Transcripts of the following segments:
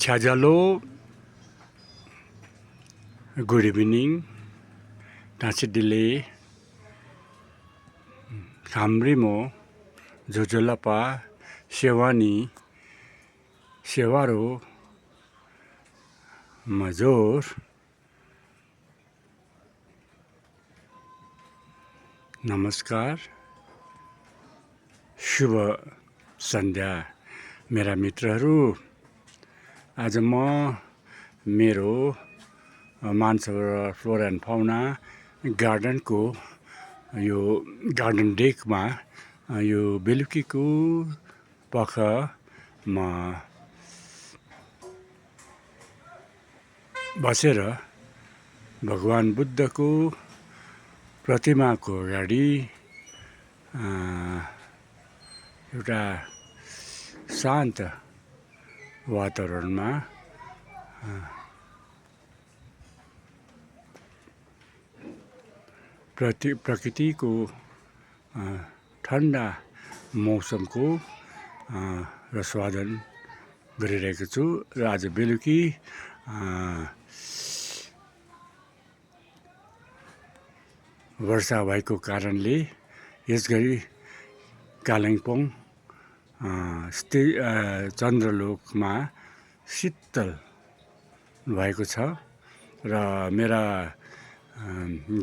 छ्याजालो good evening टाँसिडिले खाम्रिमो झुझुलपा Sewani सेवारो मजोर नमस्कार शुभ सन्ध्या मेरा मित्रहरू। आज म मेरो मानसरोवर फ्लोरा एन्ड फाउना गार्डनको यो गार्डन डेकमा यो बेलुकीको पखमा बसेर भगवान बुद्धको प्रतिमाको अगाडि एउटा शान्त वातावरणमा प्रकृतिको ठन्डा मौसमको रसवादन गरिरहेको छु। र आज बेलुकी वर्षा भएको कारणले यसगरी कालिम्पोङ चन्द्रलोकमा शीतल भएको छ र मेरा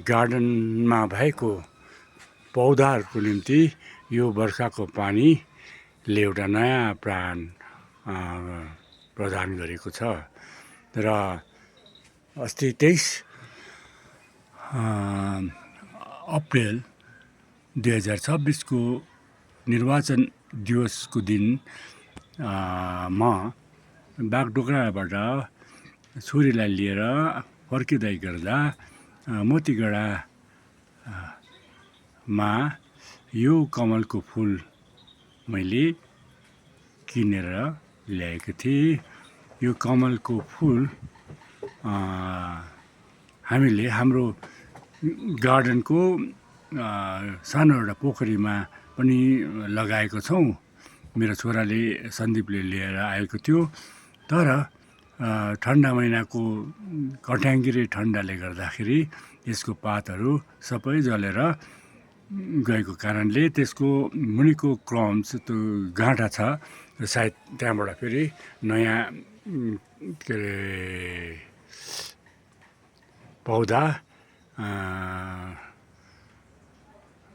गार्डनमा भएको पौधाहरूको निम्ति यो वर्षाको पानीले एउटा नयाँ प्राण प्रदान गरेको छ। र अस्ति 23 अप्रिल 2026 को निर्वाचन दिवसको दिन म बागडोग्राबाट छोरीलाई लिएर फर्किँदै गर्दा मोतीगढामा यो कमलको फुल मैले किनेर ल्याएको थिएँ। यो कमलको फुल हामीले हाम्रो गार्डनको सानो एउटा पोखरीमा पनि लगाएको छौँ। मेरो छोराले सन्दीपले लिएर आएको थियो, तर ठन्डा महिनाको कट्याङ्ग्रे ठन्डाले गर्दाखेरि यसको पातहरू सबै जलेर गएको कारणले त्यसको मुनिको क्रम्स त्यो गाँठा छ र सायद त्यहाँबाट फेरि नयाँ के अरे पौधा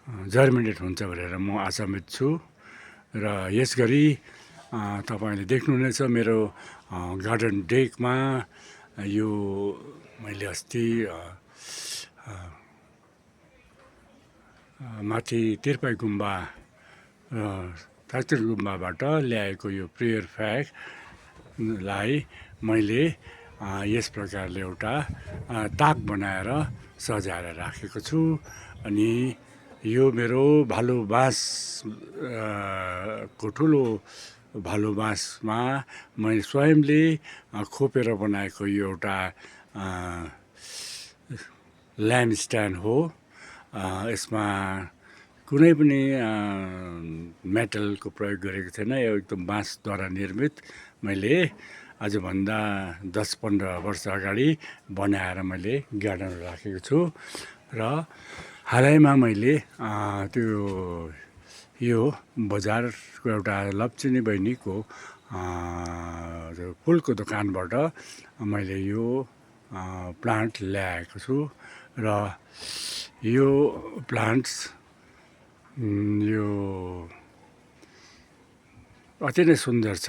जर्मिनेट हुन्छ भनेर म आशान्वित छु। र यसगरी तपाईँले देख्नुहुनेछ मेरो गार्डन डेकमा यो मैले अस्ति माथि तिर्पाई गुम्बा ताकतिर गुम्बाबाट ल्याएको यो प्रेयर फ्ल्यागलाई मैले यस प्रकारले एउटा ताक बनाएर सजाएर राखेको छु। अनि यो मेरो भालु बाँस को ठुलो भालु बाँसमा मैले स्वयंले खोपेर बनाएको यो एउटा ल्याम्प स्ट्यान्ड हो। यसमा कुनै पनि मेटलको प्रयोग गरेको छैन, यो एकदम बाँसद्वारा निर्मित मैले आजभन्दा 10-15 वर्ष अगाडि बनाएर मैले गार्डन राखेको छु। र हालैमा मैले त्यो यो बजारको एउटा लप्चिनी बहिनीको फुलको दोकानबाट मैले यो प्लान्ट ल्याएको छु। र यो प्लान्ट्स यो अति नै सुन्दर छ।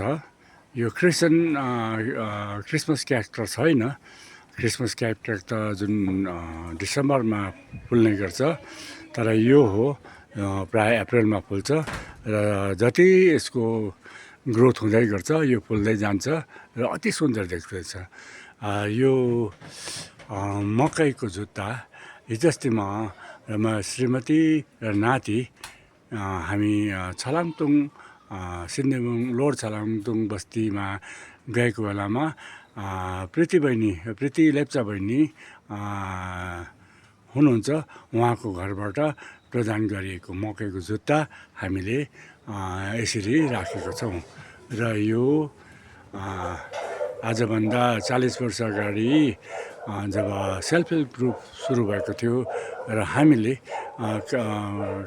यो क्रिसमस क्याक्टस होइन, क्रिसमस क्याक्टस त जुन डिसेम्बरमा फुल्ने गर्छ, तर यो हो प्राय अप्रिलमा फुल्छ र जति यसको ग्रोथ हुँदै गर्छ यो फुल्दै जान्छ र अति सुन्दर देख्दैछ। यो मकैको जुत्ता हिजोअस्ति म श्रीमती र नाति हामी छलाङतुङ सिन्देबुङ लोवर छलाङतुङ बस्तीमा गएको बेलामा प्रीति लेप्चा बहिनी हुनुहुन्छ, उहाँको घरबाट प्रदान गरिएको मकैको जुत्ता हामीले यसरी राखेको छौँ। र यो आजभन्दा 40 वर्ष अगाडि जब सेल्फ हेल्प ग्रुप सुरु भएको थियो र हामीले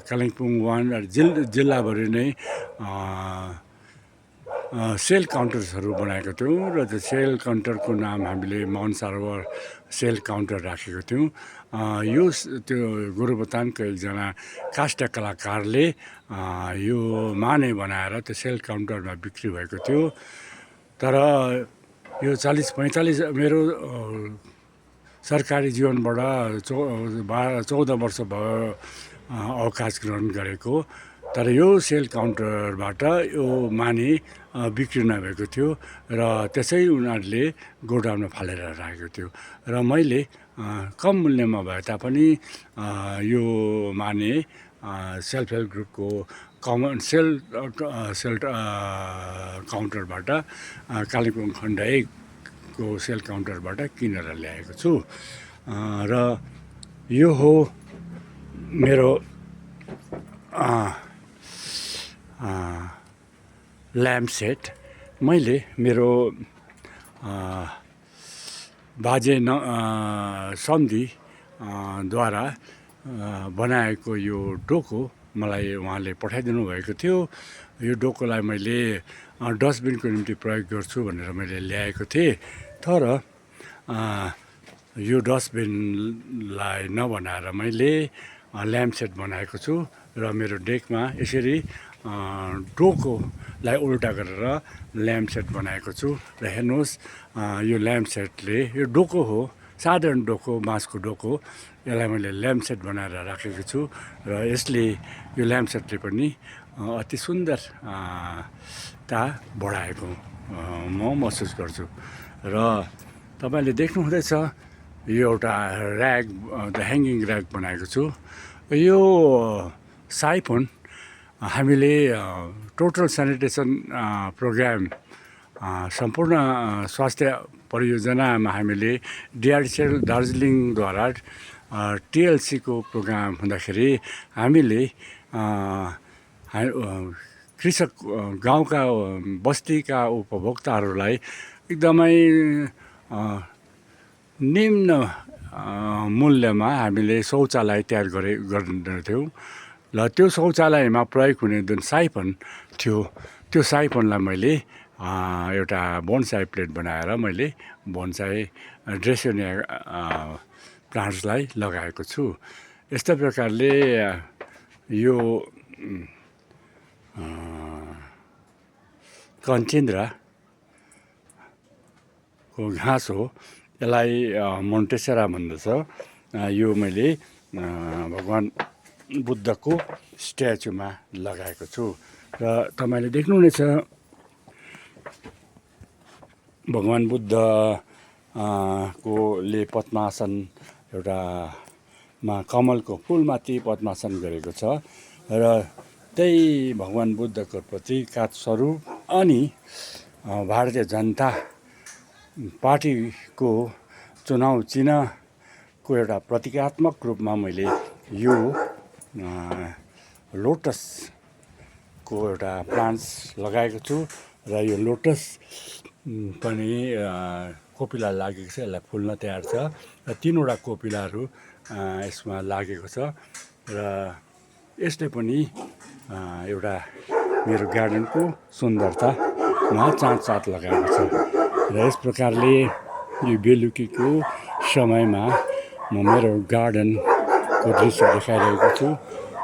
कालिम्पोङ वान जिल्लाभरि नै सेल काउन्टर्सहरू बनाएको थियौँ र त्यो सेल काउन्टरको नाम हामीले माउन्ट सरोवर सेल काउन्टर राखेको थियौँ। यो त्यो गोरुबथानको एकजना काष्ठ कलाकारले यो माने बनाएर त्यो सेल काउन्टरमा बिक्री भएको थियो। तर यो 40-45 मेरो सरकारी जीवनबाट 14 वर्ष भयो अवकाश ग्रहण गरेको। तर यो सेल काउन्टरबाट यो माने बिक्री नभएको थियो र त्यसै उनीहरूले गोडाउनमा फालेर राखेको थियो र मैले कम मूल्यमा भए तापनि यो माने सेल्फ हेल्प ग्रुपको कमन सेल काउन्टरबाट कालिम्पोङ खण्ड 1को सेल काउन्टरबाट किनेर ल्याएको छु र यो हो मेरो ल्याम्प सेट। मैले मेरो बाजे सम्धी द्वारा बनाएको यो डोको मलाई उहाँले पठाइदिनु भएको थियो। यो डोकोलाई मैले डस्टबिनको निम्ति प्रयोग गर्छु भनेर मैले ल्याएको थिएँ। तर यो डस्टबिनलाई नबनाएर मैले ल्याम्प सेट बनाएको छु र मेरो डेकमा यसरी डोकोलाई उल्टा गरेर ल्याम्प सेट बनाएको छु र हेर्नुहोस् यो ल्याम्प सेटले यो डोको हो, साधारण डोको, बाँसको डोको। यसलाई मैले ल्याम्प सेट बनाएर राखेको छु र यसले यो ल्याम्प सेटले पनि अति सुन्दरता बढाएको म महसुस गर्छु। र तपाईँले देख्नुहुँदैछ यो एउटा ऱ्याग, ह्याङ्गिङ ऱ्याग बनाएको छु। यो साइफोन हामीले टोटल सेनिटेसन प्रोग्राम सम्पूर्ण स्वास्थ्य परियोजनामा हामीले डिआरसिएल दार्जिलिङद्वारा टिएलसीको प्रोग्राम हुँदाखेरि हामीले कृषक गाउँका बस्तीका उपभोक्ताहरूलाई एकदमै निम्न मूल्यमा हामीले शौचालय तयार गर्दैथ्यौँ र त्यो शौचालयमा प्रयोग हुने जुन साइफन थियो त्यो साइफनलाई मैले एउटा बोनसाई प्लेट बनाएर मैले बोनसाई ड्रेसोनिया प्लान्ट्सलाई लगाएको छु। यस्तै प्रकारले यो कञ्चिन्द्राको घाँस हो, यसलाई मोन्टेसेरा भन्दछ। यो मैले भगवान् बुद्धको स्ट्याचुमा लगाएको छु र तपाईँले देख्नुहुनेछ भगवान् बुद्ध कोले पद्मासन एउटा कमलको फुलमाथि पद्मासन गरेको छ र त्यही भगवान् बुद्धको प्रतीकात्मक स्वरूप अनि भारतीय जनता पार्टीको चुनाव चिन्हको एउटा प्रतीकात्मक रूपमा मैले यो लोटसको एउटा प्लान्ट्स लगाएको छु र यो लोटस पनि कोपिला लागेको छ, यसलाई फुल्न तयार छ र 3वटा कोपिलाहरू यसमा लागेको छ र यसले पनि एउटा मेरो गार्डनको सुन्दरतामा चाँचसात लगाएको छ र यस प्रकारले यो बेलुकीको समयमा म मेरो गार्डनको दृश्य देखाइरहेको छु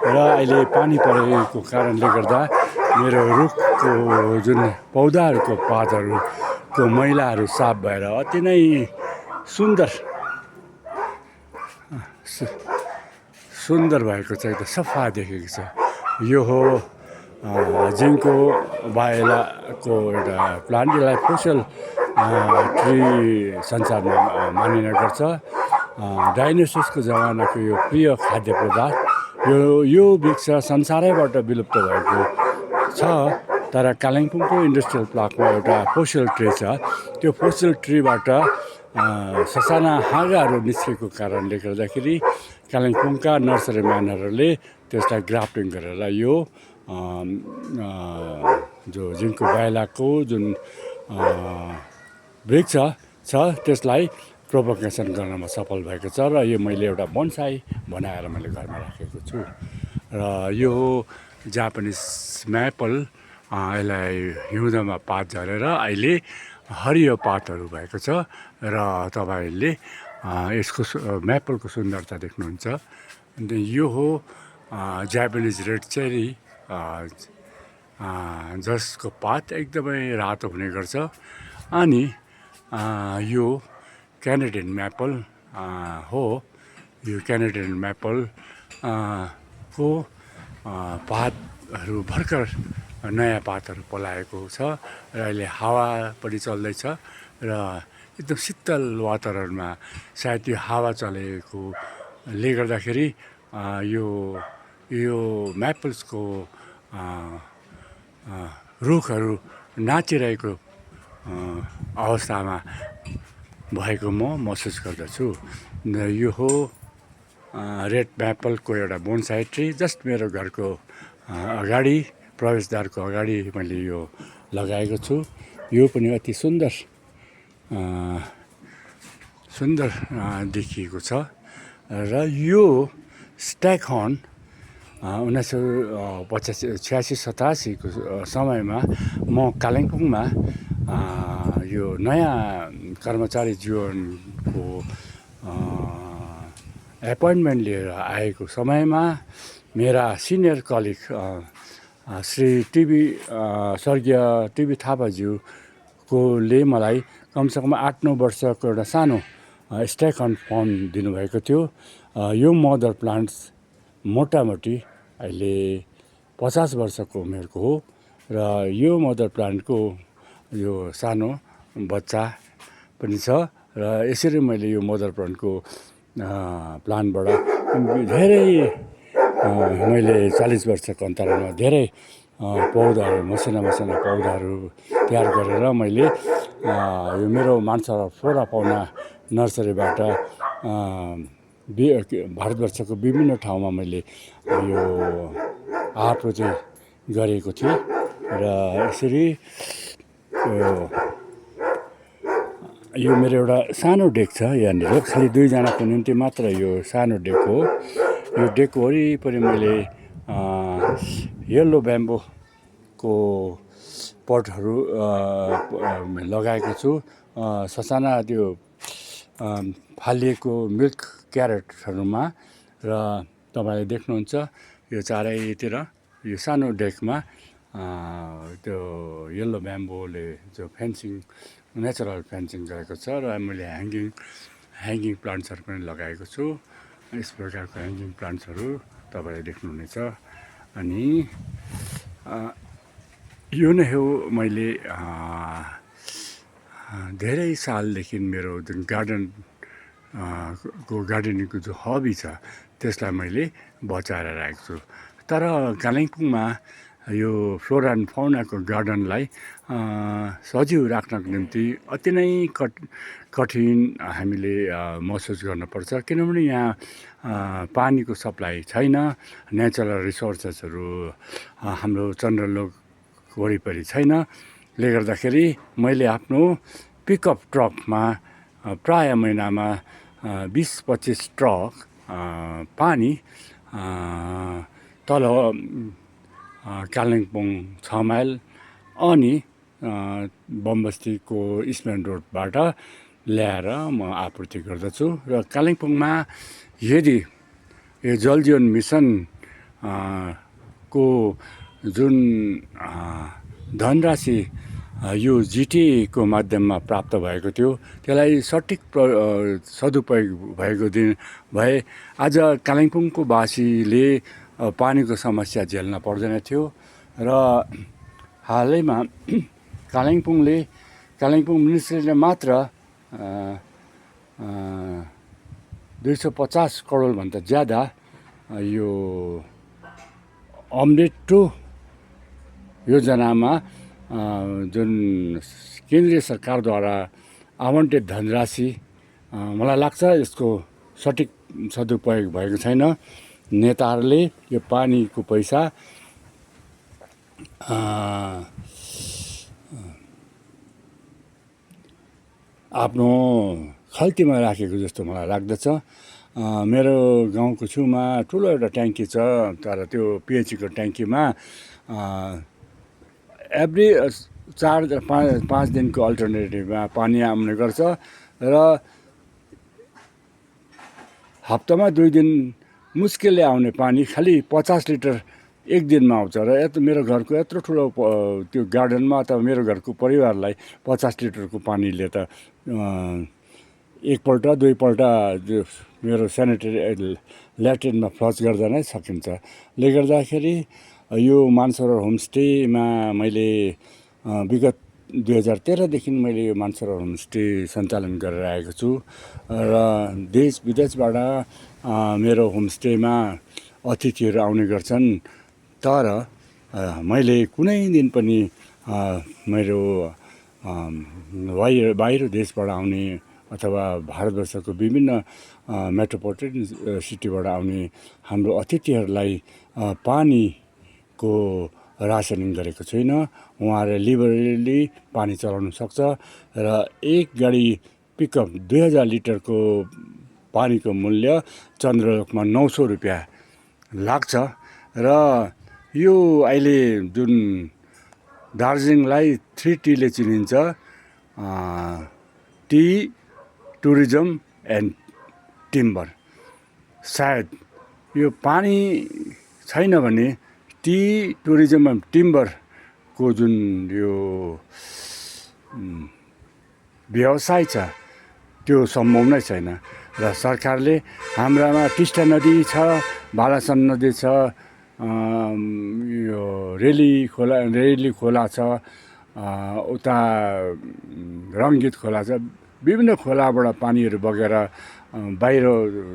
र अहिले पानी परेको कारणले गर्दा मेरो रुखको जुन पौधाहरूको पातहरूको मैलाहरू साफ भएर अति नै सुन्दर भएको छ, एकदम सफा देखेको छ। यो हो जिन्को बायलाको एउटा प्लान्ट, यसलाई फोसल ट्री संसारमा मानिने गर्छ। डाइनोसर्सको जमानाको यो प्रिय खाद्य पदार्थ, यो वृक्ष संसारैबाट विलुप्त भएको छ। तर कालिम्पोङको इन्डस्ट्रियल पार्कमा एउटा फोसल ट्री छ। त्यो फोसल ट्रीबाट ससाना हाँगाहरू निस्केको कारणले गर्दाखेरि कालिम्पोङका नर्सरी म्यानहरूले त्यसलाई ग्राफ्टिङ गरेर यो जो जिन्को बायलाको जुन वृक्ष छ त्यसलाई प्रोपोगेसन गर्नमा सफल भएको छ र यो मैले एउटा बोन्साई बनाएर मैले घरमा राखेको छु र यो जापानिज म्यापल यसलाई हिउँदमा पात झरेर अहिले हरियो पातहरू भएको छ र तपाईँहरूले यसको म्यापलको सुन्दरता देख्नुहुन्छ। अन्त यो हो जापानिज रेड चेरी जसको पात एकदमै रातो हुने गर्छ। अनि यो क्यानेडियन म्यापल हो। यो क्यानेडियन म्यापल को पातहरू भर्खर नयाँ पातहरू पलाएको छ र अहिले हावा पनि चल्दैछ र एकदम शीतल वातावरणमा सायद यो हावा चलेकोले गर्दाखेरि यो म्यापल्सको रुखहरू नाचिरहेको अवस्थामा भएको म महसुस गर्दछु। यो हो रेड म्यापलको एउटा बोन्साई ट्री जस्ट मेरो घरको अगाडि प्रवेशद्वारको अगाडि मैले यो लगाएको छु। यो पनि अति सुन्दर देखिएको छ र यो स्ट्याकहर्न 1986-87को समयमा म कालिम्पोङमा यो नयाँ कर्मचारी जीवनको एपोइन्टमेन्ट लिएर आएको समयमा मेरा सिनियर कलिग श्री स्वर्गीय टिबी थापाज्यूले मलाई कमसेकम 8-9 वर्षको एउटा सानो स्ट्याकहर्न फर्म दिनुभएको थियो। यो मदर प्लान्ट्स मोटामोटी अहिले 50 वर्षको उमेरको हो र यो मदर प्लान्टको यो सानो बच्चा पनि छ र यसरी मैले यो मदर प्लान्टको प्लान्टबाट धेरै मैले 40 वर्षको अन्तरालमा धेरै पौधाहरू मसिना पौधाहरू तयार गरेर मैले यो मेरो मानसरोवर फ्लोरा फाउना नर्सरीबाट भारतवर्षको विभिन्न ठाउँमा मैले यो आपूर्ति गरेको थिएँ र यसरी यो मेरो एउटा सानो डेक छ यहाँनिर खालि 2 जनाको निम्ति मात्र यो सानो डेक हो। यो डेक वरिपरि मैले येल्लो ब्याम्बोको पटहरू लगाएको छु। ससाना त्यो फालिएको मिल्क क्यारेटहरूमा र तपाईँले देख्नुहुन्छ यो चारैतिर यो सानो डेकमा त्यो येल्लो ब्याम्बोले जो फेन्सिङ नेचुरल फेन्सिङ गरेको छ र मैले ह्याङ्गिङ प्लान्ट्सहरू पनि लगाएको छु। यस प्रकारको ह्याङ्गिङ प्लान्ट्सहरू तपाईँले देख्नुहुनेछ। अनि यो नै हो मैले धेरै सालदेखि मेरो जुन गार्डनिङको जो हबी छ त्यसलाई मैले बचाएर राखेको छु। तर कालिम्पोङमा यो फ्लोरा एन्ड फाउनाको गार्डनलाई सजीव राख्नको निम्ति अति नै कठिन हामीले महसुस गर्नुपर्छ किनभने यहाँ पानीको सप्लाई छैन। नेचुरल रिसोर्सेसहरू हाम्रो चन्द्रलोक वरिपरि छैन। ले गर्दाखेरि मैले आफ्नो पिकअप ट्रकमा प्राय महिनामा 20-25 ट्रक पानी तल कालिम्पोङ 6 माइल अनि बमबस्तीको इस्टमेन रोडबाट ल्याएर म आपूर्ति गर्दछु। र कालिम्पोङमा यदि यो जल जीवन मिसन को जुन धनराशि यो जिटिएको माध्यममा प्राप्त भएको थियो त्यसलाई सठिक सदुपयोग भएको दिन भए आज कालिम्पोङको वासीले पानीको समस्या झेल्न पर्दैन थियो। र हालैमा कालिम्पोङ मिनिस्ट्रीले मात्र 250 करोडभन्दा ज्यादा यो अमृत 2 योजनामा जुन केन्द्रीय सरकारद्वारा आवन्टित धनराशि मलाई लाग्छ यसको सठिक सदुपयोग भएको छैन। नेताहरूले यो पानीको पैसा आफ्नो खल्तीमा राखेको जस्तो मलाई लाग्दछ। मेरो गाउँको छेउमा ठुलो एउटा ट्याङ्की छ, तर त्यो पिएचईको ट्याङ्कीमा एभ्री 4-5 दिनको अल्टरनेटिभमा पानी आउने गर्छ र हप्तामा 2 दिन मुस्किलले आउने पानी खालि 50 लिटर एक दिनमा आउँछ र मेरो घरको यत्रो ठुलो त्यो गार्डनमा अथवा मेरो घरको परिवारलाई 50 लिटरको पानीले त एकपल्ट दुईपल्ट मेरो सेनिटरी ल्याट्रिनमा फ्लस गर्दा नै सकिन्छ। ले गर्दाखेरि यो मानसरोवर होमस्टेमा मैले विगत 2013देखि मैले यो मानसरोवर होमस्टे सञ्चालन गरेर आएको छु र देश विदेशबाट मेरो होमस्टेमा अतिथिहरू आउने गर्छन्। तर मैले कुनै दिन पनि मेरो बाहिर देशबाट आउने अथवा भारतवर्षको विभिन्न मेट्रोपोलिटन सिटीबाट आउने हाम्रो अतिथिहरूलाई पानीको रासनिङ गरेको छुइनँ। उहाँहरूले लिबरली पानी चलाउन सक्छ र एक गाडी पिकअप 2000 लिटरको पानीको मूल्य चन्द्रलोकमा 900 रुपियाँ लाग्छ र यो अहिले जुन दार्जिलिङलाई 3Tले चिनिन्छ, टी, टुरिज्म एन्ड टिम्बर। सायद यो पानी छैन भने टी, टुरिज्म एन्ड टिम्बरको जुन यो व्यवसाय छ त्यो सम्भव नै छैन र सरकारले हाम्रामा टिस्टा नदी छ, बालासन नदी छ, यो रेली खोला छ, उता रङ्गीत खोला छ, विभिन्न खोलाबाट पानीहरू बगेर बाहिर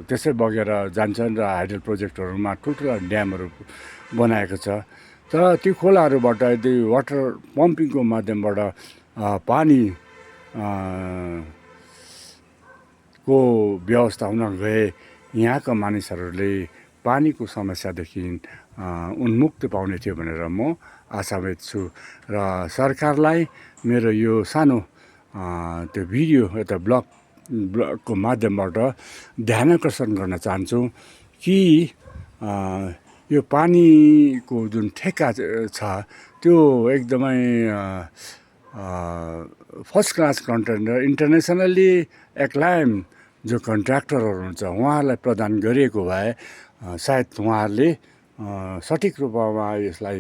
त्यसै बगेर जान्छन् र हाइडल प्रोजेक्टहरूमा ठुल्ठुला ड्यामहरू बनाएको छ। तर ती खोलाहरूबाट यदि वाटर पम्पिङको माध्यमबाट पानी को व्यवस्था हुन गए यहाँका मानिसहरूले पानीको समस्यादेखि उन्मुक्ति पाउने थियो भनेर म आशावादी छु र सरकारलाई मेरो यो सानो त्यो भिडियो एउटा ब्लगको माध्यमबाट ध्यानाकर्षण गर्न चाहन्छु कि यो पानीको जुन ठेक्का छ त्यो एकदमै फर्स्ट क्लास कन्ट्रेक्टर इन्टरनेसनल्ली एक्लाइम जो कन्ट्र्याक्टरहरू हुन्छ उहाँहरूलाई प्रदान गरिएको भए सायद उहाँहरूले सठिक रूपमा यसलाई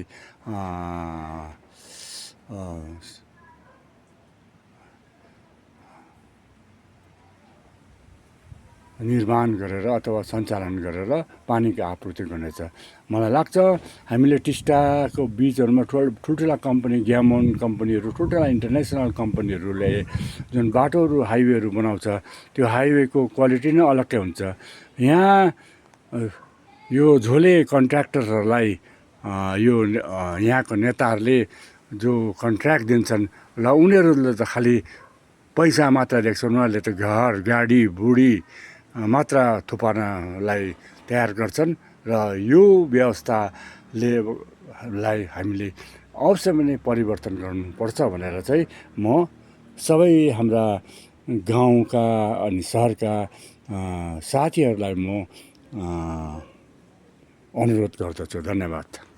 निर्माण गरेर अथवा सञ्चालन गरेर पानीको आपूर्ति गर्नेछ। मलाई लाग्छ हामीले टिस्टाको बिचहरूमा ठुल्ठुला कम्पनी, ग्यामोन कम्पनीहरू, ठुल्ठुला इन्टरनेसनल कम्पनीहरूले जुन बाटोहरू हाइवेहरू बनाउँछ त्यो हाइवेको क्वालिटी नै अलग्गै हुन्छ। यहाँ यो झोले कन्ट्र्याक्टरहरूलाई यो यहाँको नेताहरूले जो कन्ट्र्याक्ट दिन्छन् र उनीहरूले त खालि पैसा मात्र देख्छन्। उनीहरूले त घर गाडी बुढी मात्र थुपार्नलाई तयार गर्छन् र यो व्यवस्थाले हामीले अवश्य नै परिवर्तन गर्नुपर्छ भनेर चाहिँ म सबै हाम्रा गाउँका अनि सहरका साथीहरूलाई म अनुरोध गर्दछु। धन्यवाद।